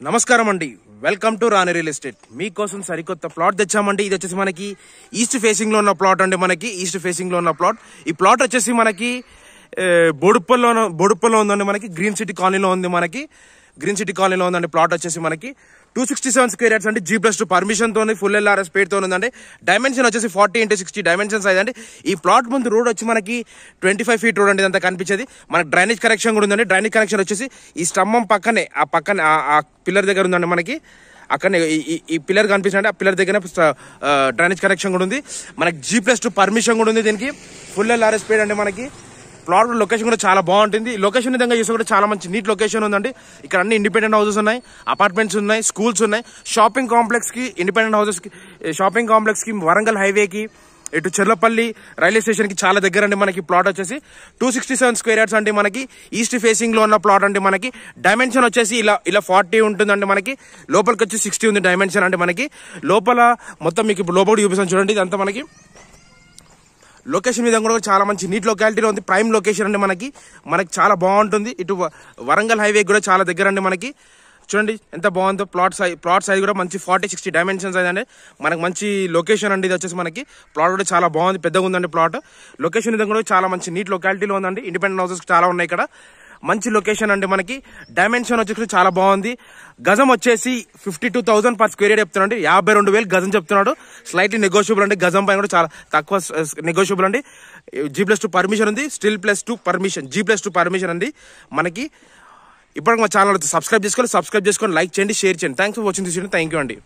నమస్కారం అండి. Welcome to Rani real estate. మీకోసం సరికొత్త ప్లాట్ తెచ్చామండి. ఇది వచ్చేసి మనకి ఈస్ట్ ఫేసింగ్ లో ఉన్న ప్లాట్ అండి. మనకి ఈస్ట్ ఫేసింగ్ లో ఉన్న ప్లాట్. ఈ ప్లాట్ వచ్చేసి మనకి బోడుప్పల్లో ఉందండి. మనకి గ్రీన్ సిటీ కాలనీలో ఉంది. మనకి గ్రీన్ సిటీ కాలనీలో ఉందండి. ప్లాట్ వచ్చేసి మనకి 267 స్క్వేర్ యార్డ్స్ అండి. G+2 పర్మిషన్ తోని ఫుల్ LRS పేడ్ తో ఉందండి. డైమెన్షన్ వచ్చేసి 40x60 డైమెన్షన్ సైజ్ అండి. ఈ ప్లాట్ ముందు రోడ్ వచ్చి మనకి 25 ఫీట్ రోడ్ అండి. ఇదంతా కనిపించేది. మనకి డ్రైనేజ్ కనెక్షన్ కూడా ఉందండి. డ్రైనేజ్ కనెక్షన్ వచ్చేసి ఈ స్తంభం పక్కనే ఆ పిల్లర్ దగ్గర ఉందండి. మనకి అక్కడనే ఈ పిల్లర్ కనిపిస్తుంది. ఆ పిల్లర్ దగ్గర డ్రైనేజ్ కనెక్షన్ కూడా ఉంది. మనకి G+2 పర్మిషన్ కూడా ఉంది. దీనికి ఫుల్ LRS పేడ్ అండి. మనకి ప్లాట్ లొకేషన్ కూడా చాలా బాగుంటుంది. లొకేషన్ విధంగా చూస్తే కూడా చాలా మంచి నీట్ లొకేషన్ ఉందండి. ఇక్కడ అన్ని ఇండిపెండెంట్ హౌసెస్ ఉన్నాయి, అపార్ట్మెంట్స్ ఉన్నాయి, స్కూల్స్ ఉన్నాయి. షాపింగ్ కాంప్లెక్స్ కి, ఇండిపెండెంట్ హౌసెస్ కి, షాపింగ్ కాంప్లెక్స్ కి, వరంగల్ హైవేకి, ఇటు చెర్లపల్లి రైల్వే స్టేషన్ కి చాలా దగ్గర అండి. మనకి ప్లాట్ వచ్చేసి 267 స్క్వేర్ యార్డ్స్ అండి. మనకి ఈస్ట్ ఫేసింగ్ లో ఉన్న ప్లాట్ అండి. మనకి డైమెన్షన్ వచ్చేసి ఇలా 40 ఉంటుందండి. మనకి లోపలికి వచ్చి 60 ఉంది డైమెన్షన్ అండి. మనకి లోపల మొత్తం మీకు ఇప్పుడు లోపల చూపిస్తాను చూడండి. ఇదంతా మనకి లొకేషన్ విధంగా కూడా చాలా మంచి నీట్ లొకాలిటీలో ఉంది. ప్రైమ్ లొకేషన్ అండి. మనకి చాలా బాగుంటుంది. ఇటు వరంగల్ హైవే కూడా చాలా దగ్గర అండి. మనకి చూడండి ఎంత బాగుందో. ప్లాట్ సైజ్ కూడా మంచి 40x60 డైమెన్షన్ సైజ్ అండి. మనకి మంచి లొకేషన్ అండి. ఇది వచ్చేసి మనకి ప్లాట్ కూడా చాలా బాగుంది, పెద్దగా ఉందండి. ప్లాట్ లొకేషన్ విధంగా కూడా చాలా మంచి నీట్ లొకాలిటీలో ఉందండి. ఇండిపెండెంట్ హౌసెస్ చాలా ఉన్నాయి ఇక్కడ. మంచి లొకేషన్ అండి. మనకి డైమెన్షన్ వచ్చేసి చాలా బాగుంది. గజం వచ్చేసి 52,000 పర్ స్క్వేర్ యార్డ్ చెప్తున్నాడు. 52,000 గజం చెప్తున్నాడు. స్లైట్లీ నెగోషియబుల్ అండి. గజం పైన కూడా చాలా తక్కువ నెగోషియబుల్ అండి. G+2 పర్మిషన్ ఉంది. G+2 పర్మిషన్ అండి. మనకి ఇప్పటికి మా ఛానల్ సబ్స్క్రైబ్ చేసుకొని లైక్ చేయండి, షేర్ చేయండి. Thanks for watching this video. Thank you అండి.